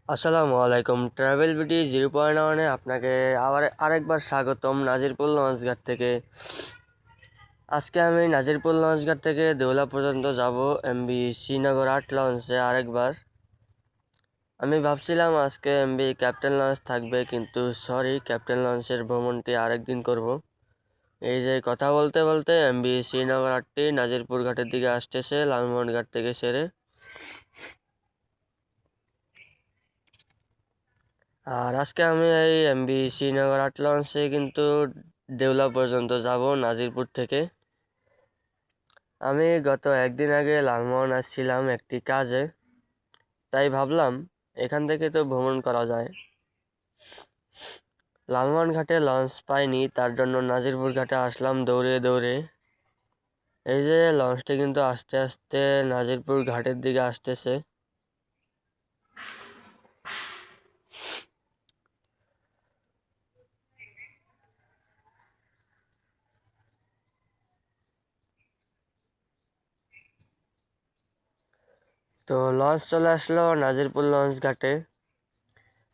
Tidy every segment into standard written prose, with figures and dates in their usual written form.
আসসালামু আলাইকুম। Travel BD 0.1 আপনাকে আবার আরেকবার স্বাগতম নাজিরপুর লঞ্চঘাট থেকে। আজকে আমি নাজিরপুর লঞ্চঘাট থেকে দেউলা পর্যন্ত যাব এমবি শ্রীনগর 8 লঞ্চে আরেকবার। আমি ভাবছিলাম আজকে এমবি ক্যাপ্টেন লঞ্চ থাকবে, কিন্তু সরি, ক্যাপ্টেন লঞ্চের ভ্রমণটি আরেকদিন করব। এই যে কথা বলতে বলতে এমবি শ্রীনগর 8টি নাজিরপুর ঘাটের দিকে আসতেছে লালমোহন ঘাট থেকে সেরে। আর আজকে আমি এই এমবি শ্রীনগর 8 লঞ্চে কিন্তু দেউলা পর্যন্ত যাব নাজিরপুর থেকে। আমি গত একদিন আগে লালমোহন আসছিলাম একটি কাজে, তাই ভাবলাম এখান থেকে তো ভ্রমণ করা যায়। লালমোহন ঘাটে লঞ্চ পাইনি, তার জন্য নাজিরপুর ঘাটে আসলাম দৌড়ে দৌড়ে। এই যে লঞ্চটি কিন্তু আস্তে আস্তে নাজিরপুর ঘাটের দিকে আসতেছে। তো লঞ্চ চলে আসলো নাজিরপুর লঞ্চ ঘাটে।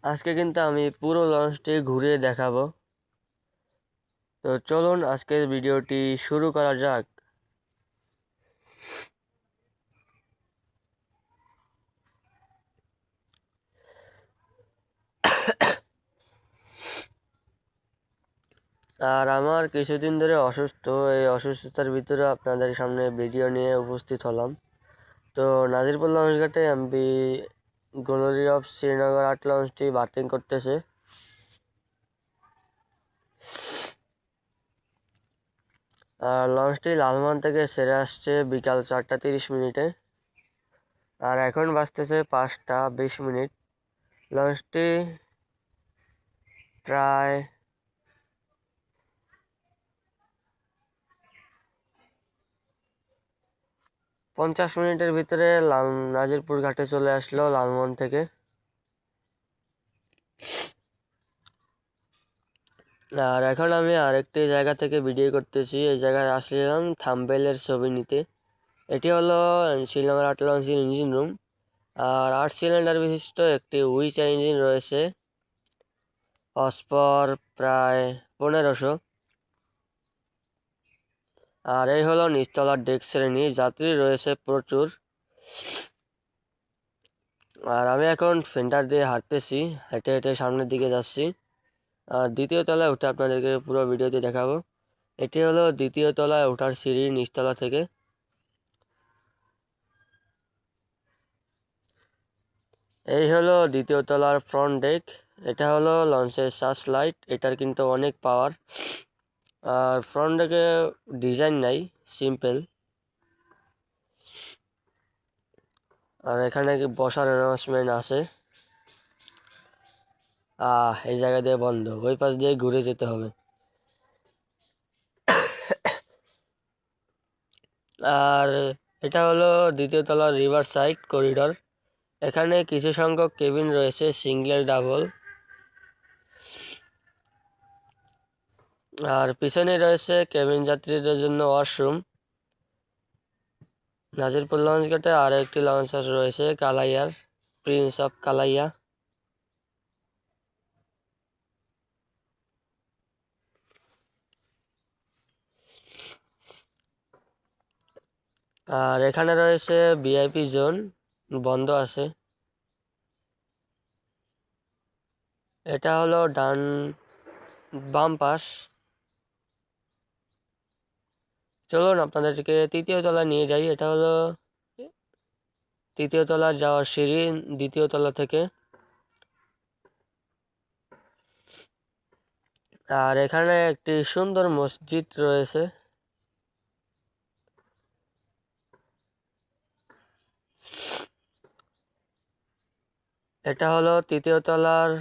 আজকে কিন্তু আমি পুরো লঞ্চটি ঘুরে দেখাবো। তো চলুন আজকের ভিডিওটি শুরু করা যাক। আর আমার কিছুদিন ধরে অসুস্থ, এই অসুস্থতার ভিতরে আপনাদের সামনে ভিডিও নিয়ে উপস্থিত হলাম। তো নাজিরপুর লঞ্চঘাটে এমবি গ্লোরি অফ শ্রীনগর 8 লঞ্চটি বাতিল করতেছে। আর লঞ্চটি লালমোহন থেকে সেরে আসছে বিকাল 4:30 আর এখন বাজতেছে 5:20। লঞ্চটি প্রায় 50 মিনিটের ভিতরে নাজিরপুর ঘাটে চলে আসলো লালমোহন থেকে। আর এখন আমি আরেকটি জায়গা থেকে ভিডিও করতেছি। এই জায়গায় আসলাম থাম্বনেইলের ছবি নিতে। এটি হলো শ্রীনগর 8 লঞ্চের ইঞ্জিন রুম। আর 8 সিলিন্ডার বিশিষ্ট একটি উইচ ইঞ্জিন রয়েছে, হর্সপাওয়ার প্রায় 1500। আর এই হলো নিচতলার ডেক শ্রেণী, যাত্রী রয়েছে প্রচুর। আর আমি এখন ফেন্টার দিয়ে হাঁটতেছি, হেঁটে হেঁটে সামনের দিকে যাচ্ছি। আর দ্বিতীয় তলায় উঠে আপনাদেরকে পুরো ভিডিওতে দেখাবো। এটি হলো দ্বিতীয় তলায় ওঠার সিঁড়ি নিচতলা থেকে। এই হলো দ্বিতীয় তলার ফ্রন্ট ডেক। এটা হলো লঞ্চের সার্চ লাইট, এটার কিন্তু অনেক পাওয়ার। আর ফ্রন্ট ডেকে ডিজাইন নাই, সিম্পল। আর এখানে বসার অ্যানাউন্সমেন্ট আছে। এই জায়গা দিয়ে বন্ধ, ওই পাশ দিয়ে ঘুরে যেতে হবে। আর এটা হলো দ্বিতীয় তলার রিভার সাইড করিডর। এখানে কিছু সংখ্যক কেবিন রয়েছে, সিঙ্গেল, ডাবল। আর পিছনে রয়েছে কেবিন যাত্রীদের জন্য ওয়াশরুম। নাজিরপুর লঞ্চ ঘাটে আরও একটি লঞ্চ রয়েছে, কালাইয়ার, প্রিন্স অফ কালাইয়া। আর এখানে রয়েছে ভিআইপি জোন, বন্ধ আছে। এটা হলো বাম পাশ। চলুন আপনাদেরকে তৃতীয় তলায় নিয়ে যাই। এটা হলো তৃতীয় তলার যাওয়ার সিঁড়ি দ্বিতীয় তলা থেকে। আর এখানে একটি সুন্দর মসজিদ রয়েছে। এটা হলো তৃতীয় তলার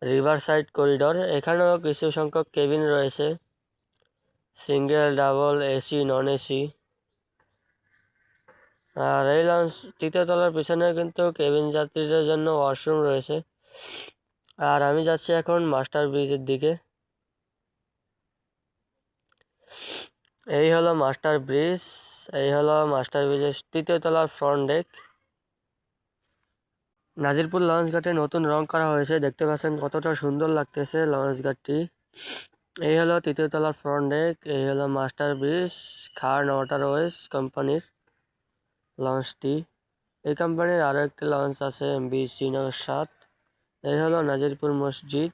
রিভার সাইড করিডর। এখানেও কিছু সংখ্যক কেবিন রয়েছে, single, double, AC, non AC. আর এই লঞ্চ তৃতীয় তলার পিছনে কিন্তু কেবিন যাত্রীদের জন্য ওয়াশরুম রয়েছে। আর আমি যাচ্ছি এখন মাস্টার ব্রিজের দিকে। এই হলো মাস্টার ব্রিজ। এই হলো মাস্টার ব্রিজের তৃতীয় তলার ফ্রন্ট ডেক। নাজিরপুর লঞ্চ ঘাটে নতুন রং করা হয়েছে, দেখতে পাচ্ছেন কতটা সুন্দর লাগতেছে লঞ্চ ঘাটটি। এই হলো তৃতীয় তলার ফ্রন্ট ডেক, এই হলো মাস্টার ব্রিজ খান ওয়াটারওয়েজ কোম্পানির লঞ্চটি। এই কোম্পানির আরও একটি লঞ্চ আছে এমবি শ্রীনগর 7। এই হলো নাজিরপুর মসজিদ,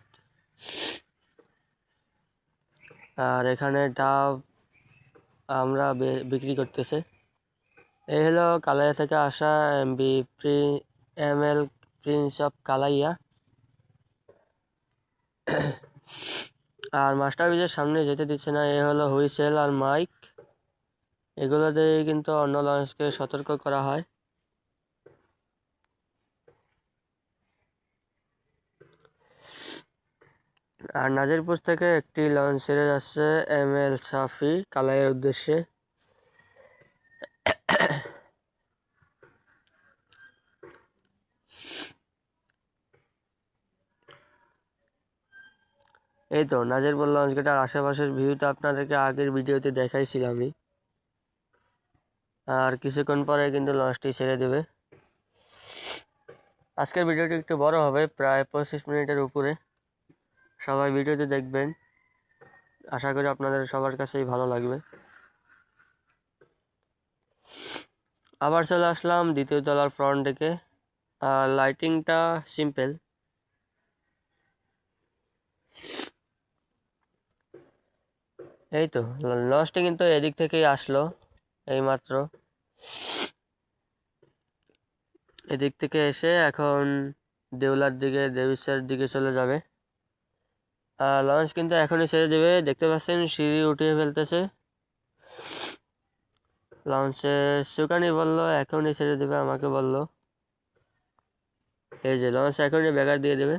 আর এখানে ডাব আমরা বিক্রি করতেছে। এই হলো কালাইয়া থেকে আসা MB ML prince of Kalaiya. আর মাস্টার ব্রিজের সামনে যেতে দিচ্ছে না, এ হলো হুইসেল আর মাইক, এগুলো দিয়ে কিন্তু অন্য লঞ্চকে সতর্ক করা হয়। আর নাজিরপুর থেকে একটি লঞ্চ ছেড়ে যাচ্ছে ML সাফি কালাইয়ের উদ্দেশ্যে। এই তো নাজিরপুর লঞ্চ ঘাটের আশেপাশের ভিউটা আপনাদেরকে আগের ভিডিওতে দেখাইছিলামই। আর কিছুক্ষণ পরে কিন্তু লঞ্চটি ছেড়ে দেবে। আজকের ভিডিওটি একটু বড় হবে, প্রায় 25 মিনিটের উপরে। সবাই ভিডিওটি দেখবেন, আশা করি আপনাদের সবার কাছেই ভালো লাগবে। আবার চলে আসলাম দ্বিতীয় তলার ফ্রন্ট ডেকে। আর লাইটিংটা সিম্পল। এই তো লঞ্চটি কিন্তু এদিক থেকেই আসলো এইমাত্র, এদিক থেকে এসে এখন দেউলার দিকে দেবিসার দিকে চলে যাবে। লঞ্চ কিন্তু এখনই ছেড়ে দেবে, দেখতে পাচ্ছেন সিঁড়ি উঠিয়ে ফেলতেছে। লঞ্চে সুকানি বলল এখনই ছেড়ে দেবে, আমাকে বলল। এই যে লঞ্চ এখনই ব্যাগার দিয়ে দেবে।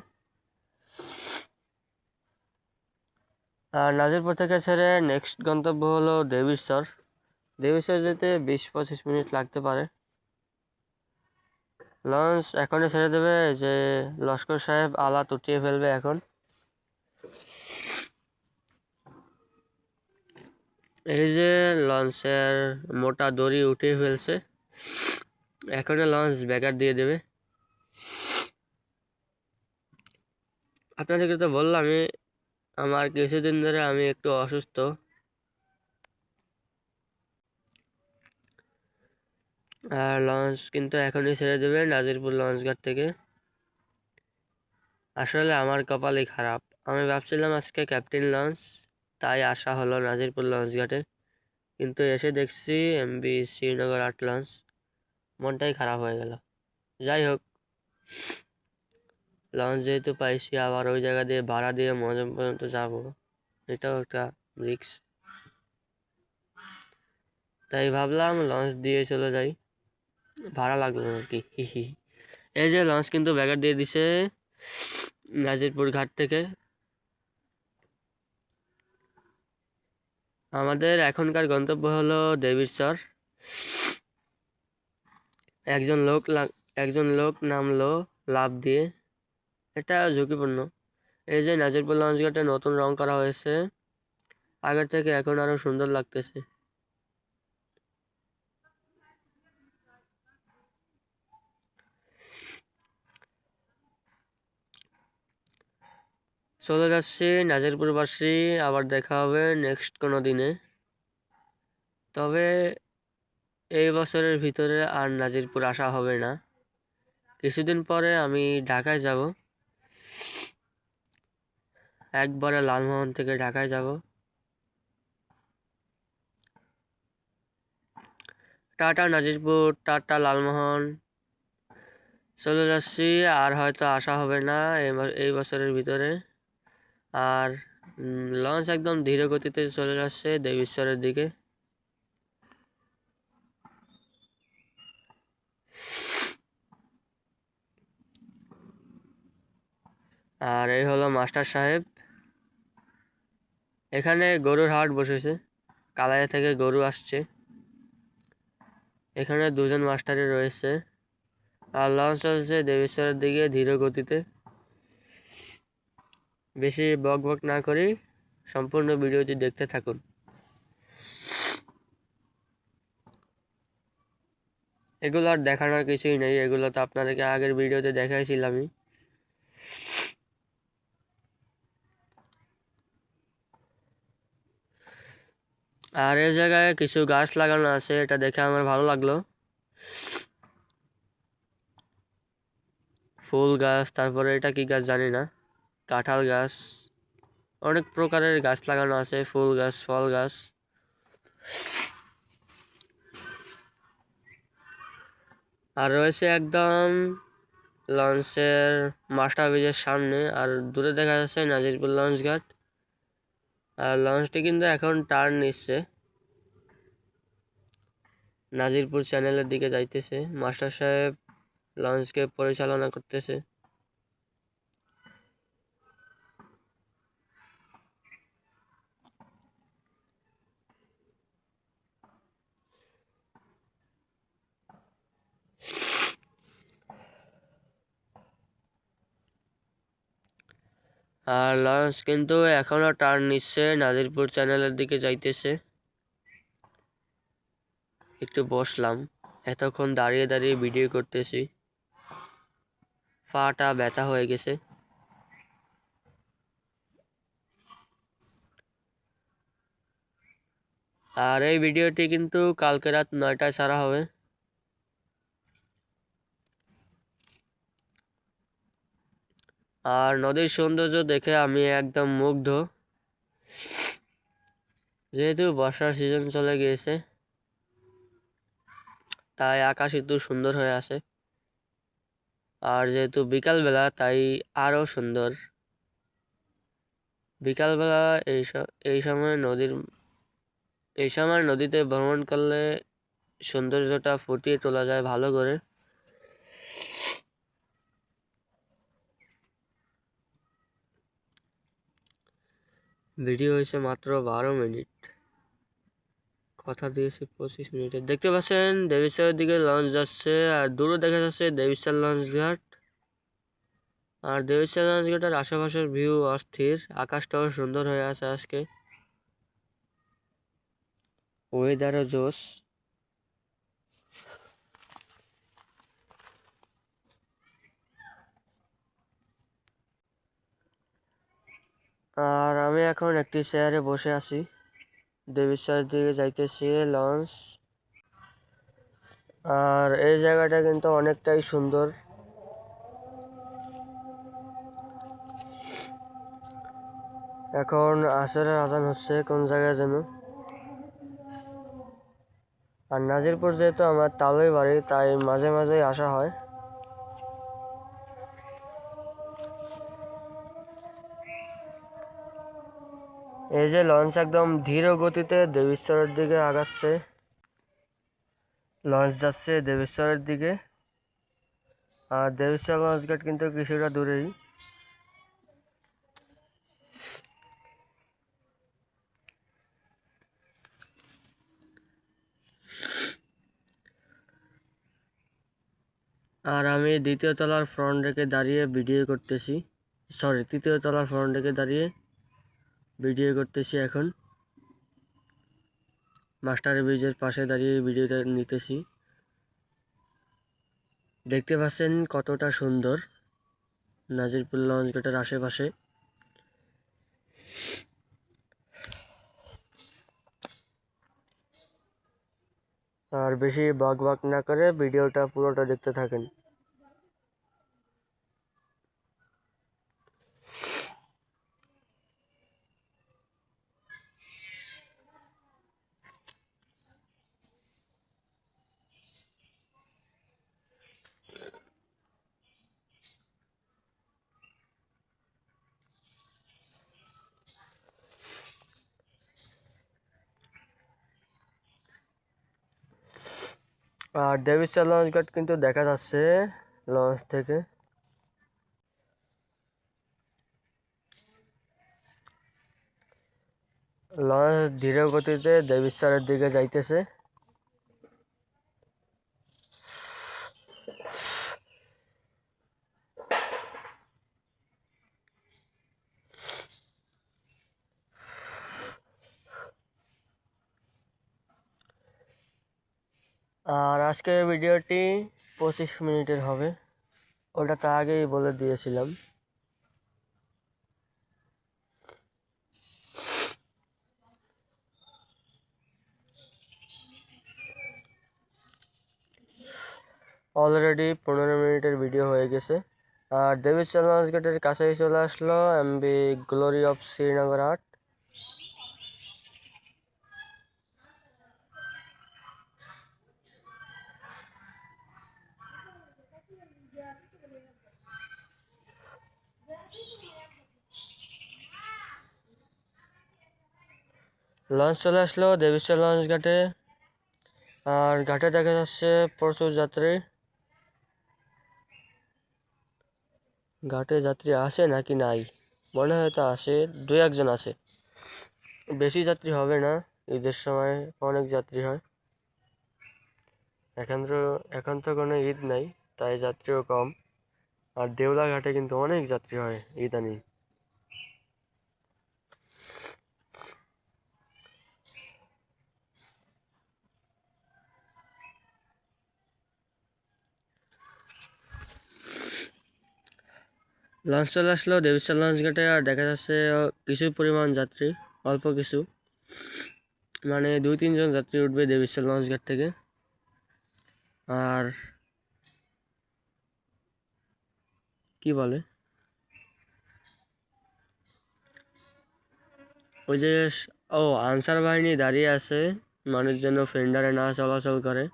আর নাজিরপুর থেকে ছেড়ে নেক্সট গন্তব্য হলো দেবিশ্বর। দেবিশ্বর যেতে 20-25 মিনিট লাগতে পারে। লঞ্চ এখনই ছেড়ে দেবে, যে লস্কর সাহেব আলাত উঠিয়ে ফেলবে এখন। এই যে লঞ্চের মোটা দড়ি উঠিয়ে ফেলছে, এখনই লঞ্চ ব্যাগার দিয়ে দেবে। আপনাদেরকে তো বললামই আমার কিছুদিন ধরে আমি একটু অসুস্থ। আর লঞ্চ কিন্তু এখনই ছেড়ে দেবে নাজিরপুর লঞ্চ ঘাট থেকে। আসলে আমার কপালই খারাপ, আমি ভাবছিলাম আজকে ক্যাপ্টেন লঞ্চ, তাই আসা হলো নাজিরপুর লঞ্চ ঘাটে, কিন্তু এসে দেখছি এমবি শ্রীনগর 8 লঞ্চ। মনটাই খারাপ হয়ে গেল। যাই হোক, লঞ্চ যেহেতু পাইছি, আবার ওই জায়গা দিয়ে ভাড়া দিয়ে মজম পর্যন্ত যাব, এটাও একটা রিস্ক। তাই ভাবলাম লঞ্চ দিয়ে চলে যাই, ভাড়া লাগলো আর কি। এই যে লঞ্চ কিন্তু ব্যাগার দিয়ে দিছে নাজিরপুর ঘাট থেকে। আমাদের এখনকার গন্তব্য হলো দেবিশ্বর। একজন লোক নামলো লাফ দিয়ে, এটা ঝুঁকিপূর্ণ। এই যে নাজিরপুর লঞ্চ ঘাটে নতুন রং করা হয়েছে, আগের থেকে এখন আরো সুন্দর লাগতেছে। চলে যাচ্ছি নাজিরপুরবাসী, আবার দেখা হবে নেক্সট কোনো দিনে। তবে এই বছরের ভিতরে আর নাজিরপুর আসা হবে না, কিছুদিন পরে আমি ঢাকায় যাব, একবারে লালমোহন থেকে ঢাকায় যাব। টাটা নাজিরপুর, টাটা লালমোহন, চলে যাচ্ছি। আর হয়তো আসা হবে না এই বছরের ভিতরে। আর লঞ্চ একদম ধীর গতিতে চলে যাচ্ছে দেবিশ্বরের দিকে। আর এই হলো মাস্টার সাহেব, এখানে গরুর হাট বসেছে, কালাইয়া থেকে গরু আসছে। এখানে দুজন মাস্টারই রয়েছে। আর লঞ্চ চলছে দেবেশ্বরের দিকে ধীর গতিতে। বেশি বক বক না করি, সম্পূর্ণ ভিডিওটি দেখতে থাকুন। এগুলো আর দেখানোর কিছুই নেই, এগুলো তো আপনাদেরকে আগের ভিডিওতে দেখাইছিলামই। আর এই জায়গায় কিছু গাছ লাগানো আছে, এটা দেখে আমার ভালো লাগলো। ফুল গাছ, তারপরে এটা কি গাছ জানি না, কাঁঠাল গাছ, অনেক প্রকারের গাছ লাগানো আছে, ফুল গাছ, ফল গাছ। আর রয়েছে একদম লঞ্চের মাস্টার ব্রিজের সামনে, আর দূরে দেখা যাচ্ছে নাজিরপুর লঞ্চ ঘাট। আর লঞ্চটি কিন্তু এখন টার্ন নিচ্ছে, নাজিরপুর চ্যানেলের দিকে যাইতেছে। মাস্টার সাহেব লঞ্চকে পরিচালনা করতেছে। আর লঞ্চ কিন্তু এখনো টার্ন নিচ্ছে, নাজিরপুর চ্যানেলের দিকে যাইতেছে। একটু বসলাম, এতক্ষণ দাঁড়িয়ে দাঁড়িয়ে ভিডিও করতেছি, পাটা ব্যথা হয়ে গেছে। আর এই ভিডিওটি কিন্তু কালকে রাত 9টায় ছাড়া হবে। আর নদীর সৌন্দর্য দেখে আমি একদম মুগ্ধ। যেহেতু বর্ষার সিজন চলে গিয়েছে, তাই আকাশ একটু সুন্দর হয়ে আছে। আর যেহেতু বিকালবেলা, তাই আরো সুন্দর। বিকালবেলা এই সময় নদীতে ভ্রমণ করলে সৌন্দর্যটা ফুটিয়ে তোলা যায় ভালো করে। ভিডিও হয়েছে মাত্র 12 মিনিট, কথা দিয়েছি 25 মিনিটে। দেখতে পাচ্ছেন দেবিস্যারের দিকে লঞ্চ যাচ্ছে, আর দূরে দেখা যাচ্ছে দেবিস্যার লঞ্চ ঘাট। আর দেবিস্যার লঞ্চ ঘাটের আশেপাশের ভিউ অস্থির, আকাশটাও সুন্দর হয়ে আছে আজকে, ওয়েদারও জোস। আর আমি এখন একটি চেয়ারে বসে আছি, দেবিস্যারের দিকে যাইতেছি লঞ্চ। আর এই জায়গাটা কিন্তু অনেকটাই সুন্দর। এখন আসরের আজান হচ্ছে কোন জায়গায় যেন। আর নাজিরপুর যেহেতু আমার তালই বাড়ি, তাই মাঝে মাঝেই আসা হয়। এই যে লঞ্চ একদম ধীর গতিতে দেবিশ্বরের দিকে আগাচ্ছে, লঞ্চ যাচ্ছে দেবিশ্বরের দিকে। আর দেবিশ্বর লঞ্চ ঘাট কিন্তু কিছুটা দূরেই। আর আমি দ্বিতীয় তলার ফ্রন্ট রেখে দাঁড়িয়ে ভিডিও করতেছি, তৃতীয় তলার ফ্রন্ট রেখে দাঁড়িয়ে ভিডিও করতেছি। এখন মাস্টার ব্রিজের পাশে দাঁড়িয়ে ভিডিওটা নিতেছি। দেখতে পাচ্ছেন কতটা সুন্দর নাজিরপুর লঞ্চ ঘাটের আশেপাশে। আর বেশি বক না করে ভিডিওটা পুরোটা দেখতে থাকেন। আর দেবিশ্বর লঞ্চ ঘাট কিন্তু দেখা যাচ্ছে লঞ্চ থেকে। লঞ্চ ধীর গতিতে দেবিশ্বরের দিকে যাইতেছে। আর আজকের ভিডিওটি 25 মিনিটের হবে, ওটা তো আগেই বলে দিয়েছিলাম। অলরেডি 15 মিনিটের ভিডিও হয়ে গেছে। আর দেবী লঞ্চ গেটের কাছেই চলে আসলো MB glory of Srinagar art. Launch চলে আসলো দেবীশ্বর লঞ্চ ঘাটে। আর ঘাটে দেখা যাচ্ছে প্রচুর যাত্রী। ঘাটে যাত্রী আসে নাকি নাই, মনে হয় তো আসে, 2-1 জন আসে, বেশি যাত্রী হবে না। ঈদের সময় অনেক যাত্রী হয়, এখন তো কোনো ঈদ নাই, তাই যাত্রীও কম। আর দেউলা ঘাটে কিন্তু অনেক যাত্রী হয় ইদানিং। লঞ্চ চলে আসলো দেবীশ্বর লঞ্চ ঘাটে। আর দেখা যাচ্ছে কিছু পরিমাণ যাত্রী, অল্প কিছু, মানে 2-3 জন যাত্রী উঠবে দেবীশ্বর লঞ্চ ঘাট থেকে। আর কি বলে, ওই যে আনসার বাহিনী দাঁড়িয়ে আছে, মানুষ যেন ফেন্ডারে না চলাচল করে।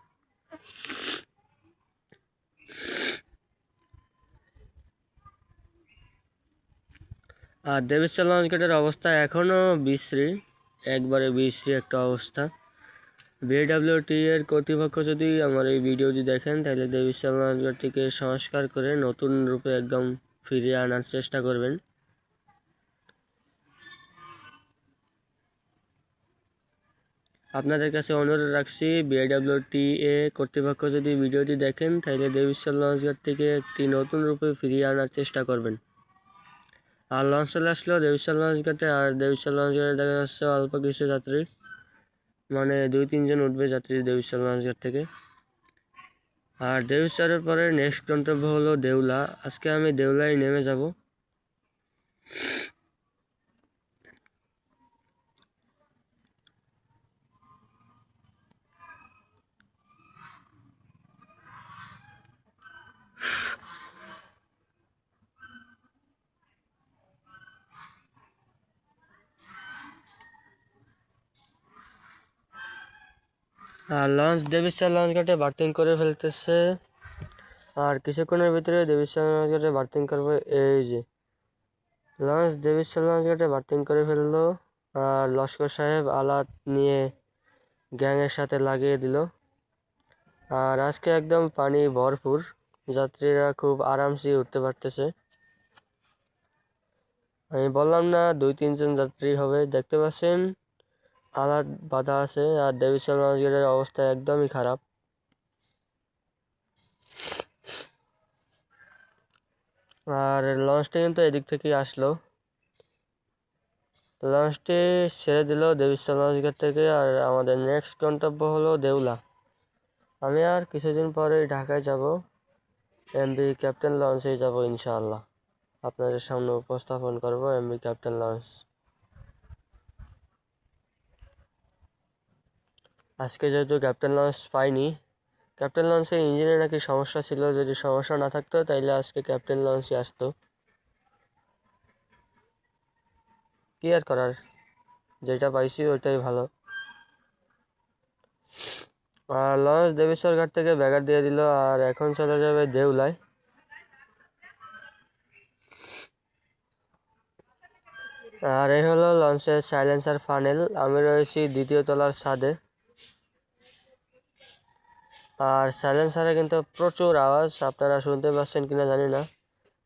আর দেবেশ্বর লঞ্চ গেটের অবস্থা এখনও বিশ্রী, একবারে বিশ্রী একটা অবস্থা। বিডব্লিউটি এর কর্তৃপক্ষ যদি আমার এই ভিডিওটি দেখেন, তাহলে দেবেশ্বর লঞ্চ গেটটিকে সংস্কার করে নতুন রূপে একদম ফিরিয়ে আনার চেষ্টা করবেন। আপনাদের কাছে অনুরোধ রাখছি, বিডব্লিউটি এ কর্তৃপক্ষ যদি ভিডিওটি দেখেন, তাহলে দেবেশ্বর লঞ্চ গেটটিকে একটি নতুন রূপে ফিরিয়ে আনার চেষ্টা করবেন। আর লঞ্চ চলে আসলো দেবীশ্বর লঞ্চ ঘাটে। আর দেবীশ্বর লঞ্চ ঘাটে দেখা যাচ্ছে অল্প কিছু যাত্রী, মানে 2-3 জন উঠবে যাত্রী দেবীশ্বর লঞ্চ ঘাট থেকে। আর দেবীশ্বরের পরে নেক্সট গন্তব্য হলো দেউলা। আজকে আমি দেউলায় নেমে যাব। আর লঞ্চ দেবীশ্বর লঞ্চ ঘাটে বার্থিং করে ফেলতেছে। আর কিছুক্ষণের ভিতরে দেবীশ্বর লঞ্চ ঘাটে বার্থিং করবে। এই যে লঞ্চ দেবীশ্বর লঞ্চ ঘাটে বার্থিং করে ফেললো। আর লস্কর সাহেব আলাত নিয়ে গ্যাংয়ের সাথে লাগিয়ে দিল। আর আজকে একদম পানি ভরপুর, যাত্রীরা খুব আরামসে উঠতে পারতেছে। আমি বললাম না 2-3 জন যাত্রী হবে, দেখতে পাচ্ছেন আলাদ বাধা আছে। আর দেবীশ্বর লঞ্চ গেটের অবস্থা একদমই খারাপ। আর লঞ্চটি কিন্তু এদিক থেকেই আসলো, লঞ্চটি ছেড়ে দিল দেবীশ্বর লঞ্চ গেট থেকে। আর আমাদের নেক্সট গন্তব্য হলো দেউলা। আমি আর কিছুদিন পরেই ঢাকায় যাব, এমবি ক্যাপ্টেন লঞ্চেই যাব ইনশাআল্লাহ। আপনাদের সামনে উপস্থাপন করব এমবি ক্যাপ্টেন লঞ্চ। আজকে যেহেতু ক্যাপ্টেন লঞ্চ পাইনি, ক্যাপ্টেন লঞ্চের ইঞ্জিনে নাকি সমস্যা ছিল, যদি সমস্যা না থাকতো তাইলে আজকে ক্যাপ্টেন লঞ্চই আসতো। কি আর করার, যেটা পাইছি ওইটাই ভালো। আর লঞ্চ দেবেশ্বর ঘাট থেকে ব্যাগার দিয়ে দিল। আর এখন চলে যাবে দেউলায়। আর এই হলো লঞ্চের সাইলেন্সার ফানেল। আমি রয়েছি 2য় তলার ছাদে। আর সাইলেন্সারে কিন্তু প্রচুর আওয়াজ, আপনারা শুনতে পাচ্ছেন কিনা জানি না,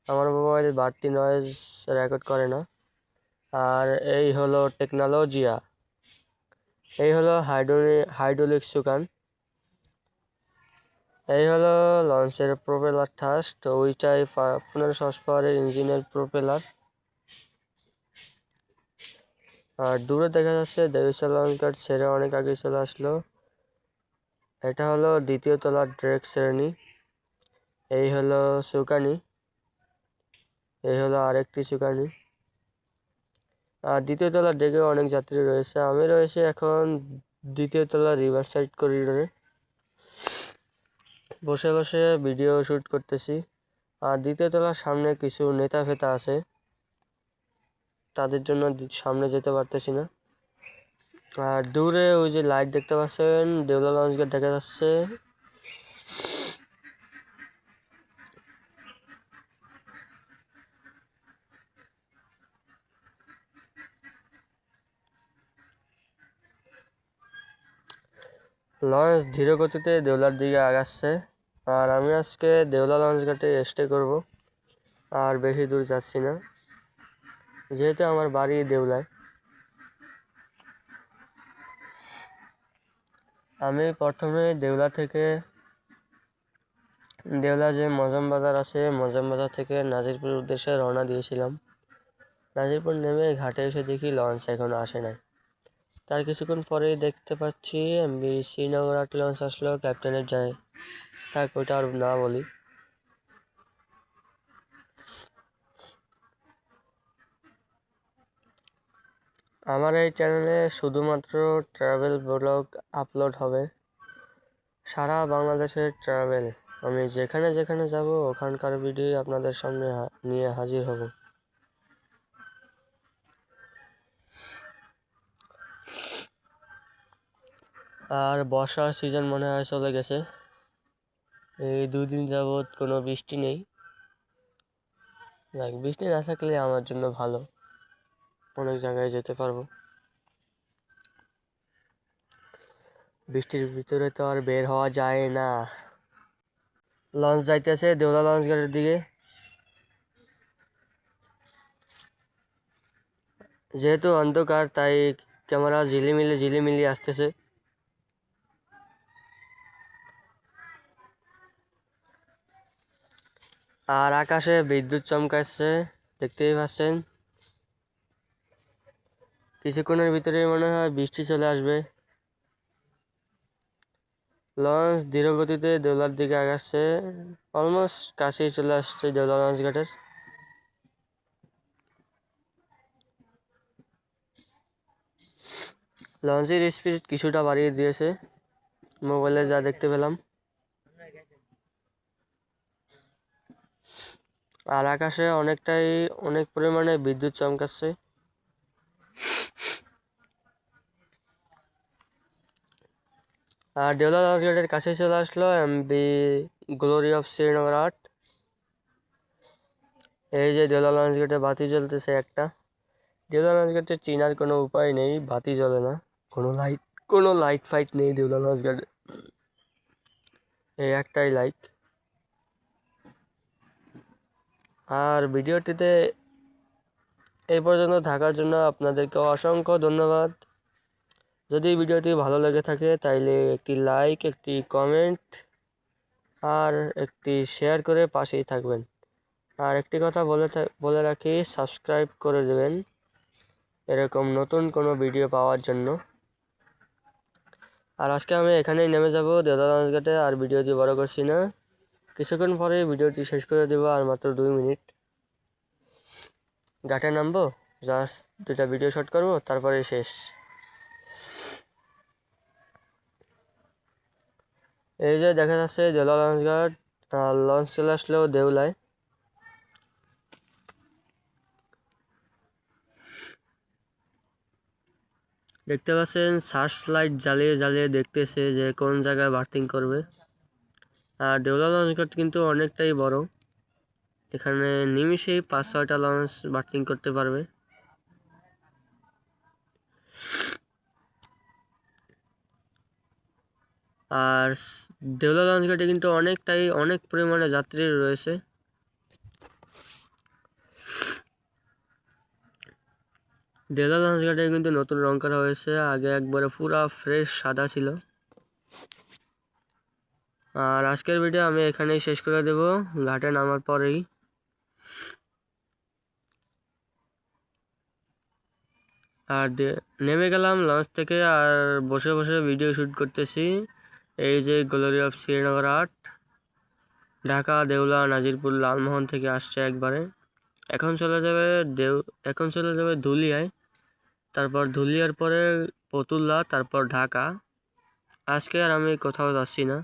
আমার মোবাইল বাড়তি নয়েজ রেকর্ড করে না। আর এই হলো টেকনোলজিয়া, এই হলো হাইড্রোলিক সুকান, এই হলো লঞ্চের প্রোপেলার থাস্ট, ওইটাই 1500 হর্সপাওয়ারের ইঞ্জিনের প্রোপেলার। আর দূরে দেখা যাচ্ছে দেবীশ্বর লঞ্চ ঘাট ছেড়ে অনেক আগে চলে আসলো এটা হলো দ্বিতীয় তলার ড্রেক শ্রেণী, এই হলো সুকানি, এই হলো আরেকটি সুকানি। আর দ্বিতীয় তলার ডেকে অনেক যাত্রী রয়েছে। আমি রয়েছে এখন দ্বিতীয় তলার রিভার সাইড করিডোরে, বসে বসে ভিডিও শ্যুট করতেছি। আর দ্বিতীয় তলার সামনে কিছু নেতা ফেতা আছে, তাদের জন্য সামনে যেতে পারতেছি না। আর দূরে ওই যে লাইট দেখতে পাচ্ছেন, দেউলা লঞ্চ গেট দেখা যাচ্ছে। লঞ্চ ধীর গতিতে দেউলার দিকে আগাচ্ছে। আর আমি আজকে দেউলা লঞ্চ ঘাটে স্টে করব, আর বেশি দূর যাচ্ছি না, যেহেতু আমার বাড়ি দেউলায়। আমি প্রথমে দেউলা থেকে, দেউলা যে মজম বাজার আছে, মজম বাজার থেকে নাজিরপুর উদ্দেশ্যে রওনা দিয়েছিলাম। নাজিরপুর নেমে ঘাটে এসে দেখি লঞ্চ এখনো আসে নাই। তার কিছুক্ষণ পরেই দেখতে পাচ্ছি এমবি শ্রীনগর আট লঞ্চ আসলো ক্যাপ্টেনের যায়। থাক, ওইটা আর না বলি। আমার এই চ্যানেলে শুধুমাত্র ট্রাভেল ব্লগ আপলোড হবে, সারা বাংলাদেশের ট্রাভেল। আমি যেখানে যেখানে যাব ওখানকার ভিডিও আপনাদের সামনে নিয়ে হাজির হব। আর বর্ষার সিজন মনে হয় চলে গেছে, এই 2 দিন যাবৎ কোনো বৃষ্টি নেই। যাক, বৃষ্টি না থাকলে আমার জন্য ভালো, অনেক জায়গায় যেতে পারবো। বৃষ্টির ভিতরে তো আর বের হওয়া যায় না। লঞ্চ যাইতেছে দেউলা লঞ্চ ঘাটের দিকে। যেহেতু অন্ধকার তাই ক্যামেরা ঝিলিমিলি ঝিলিমিলি আসতেছে। আর আকাশে বিদ্যুৎ চমকাচ্ছে, দেখতেই পাচ্ছেন। কিছুক্ষণের ভিতরে মনে হয় বৃষ্টি চলে আসবে। লঞ্চ ধীর গতিতে দেউলার দিকে আগাচ্ছে, অলমোস্ট কাছেই চলে আসছে দেউলা লঞ্চ ঘাটের। লঞ্চের স্পিড কিছুটা বাড়িয়ে দিয়েছে, মোবাইলে যা দেখতে পেলাম। আর আকাশে অনেক পরিমাণে বিদ্যুৎ চমকাচ্ছে। আর দেউলা লঞ্চ ঘাটের কাছে চলে আসলো এমবি গ্লোরি অফ শ্রীনগর 8। এই যে দেউলা লঞ্চ ঘাটে বাতি জ্বলতেছে একটা। দেউলা লঞ্চ ঘাটে চিনার কোনো উপায় নেই, বাতি জ্বলে না, কোনো লাইট ফাইট নেই দেউলা লঞ্চ ঘাটে, এই একটাই লাইট। আর ভিডিওটিতে এই পর্যন্ত থাকার জন্য আপনাদেরকে অসংখ্য ধন্যবাদ। যদি ভিডিওটি ভালো লেগে থাকে তাইলে একটি লাইক, একটি কমেন্ট আর একটি শেয়ার করে পাশেই থাকবেন। আর একটি কথা বলে রাখি, সাবস্ক্রাইব করে দেবেন এরকম নতুন কোনো ভিডিও পাওয়ার জন্য। আর আজকে আমি এখানেই নেমে যাব দেউলা লঞ্চ ঘাটে, আর ভিডিওটি বড় করছি না, কিছুক্ষণ পরে ভিডিওটি শেষ করে দেবো, আর মাত্র 2 মিনিট। ঘাটে নামবো, জাস্ট 2টা ভিডিও শট করবো, তারপরে শেষ। এই যে দেখা যাচ্ছে দেউলা লঞ্চ ঘাট, আর লঞ্চ চলে আসলো দেউলায়। দেখতে পাচ্ছেন সার্চ লাইট জ্বালিয়ে জ্বালিয়ে দেখতেছে যে কোন জায়গায় বার্থিং করবে। আর দেউলা লঞ্চ ঘাট কিন্তু অনেকটাই বড়, এখানে নিমিশেই 5-6টা লঞ্চ বার্থিং করতে পারবে। আর দেউলা লঞ্চ ঘাটে কিন্তু অনেক পরিমাণে যাত্রী রয়েছে। দেউলা লঞ্চ ঘাটে কিন্তু নতুন রং করা হয়েছে, আগে একবারে পুরা ফ্রেশ সাদা ছিল। আর আজকের ভিডিও আমি এখানেই শেষ করে দেব ঘাটে নামার পরেই। আর নেমে গেলাম লঞ্চ থেকে, আর বসে বসে ভিডিও শ্যুট করতেছি। এই যে গ্লোরি অফ শ্রীনগর 8 ঢাকা, দেউলা, নাজিরপুর, লালমোহন থেকে আসছে একবারে। এখন চলে যাবে ধুলিয়ায়, তারপর ধুলিয়ার পরে ফতুল্লা, তারপর ঢাকা। আজকে আর আমি কোথাও যাচ্ছি না।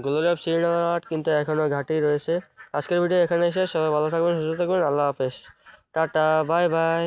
গ্লোরি অফ শ্রীনগর 8 কিন্তু এখনও ঘাটেই রয়েছে। আজকের ভিডিও এখানে শেষ। সবাই ভালো থাকবেন, সুস্থ থাকবেন। আল্লাহ হাফেজ, টাটা, বাই বাই।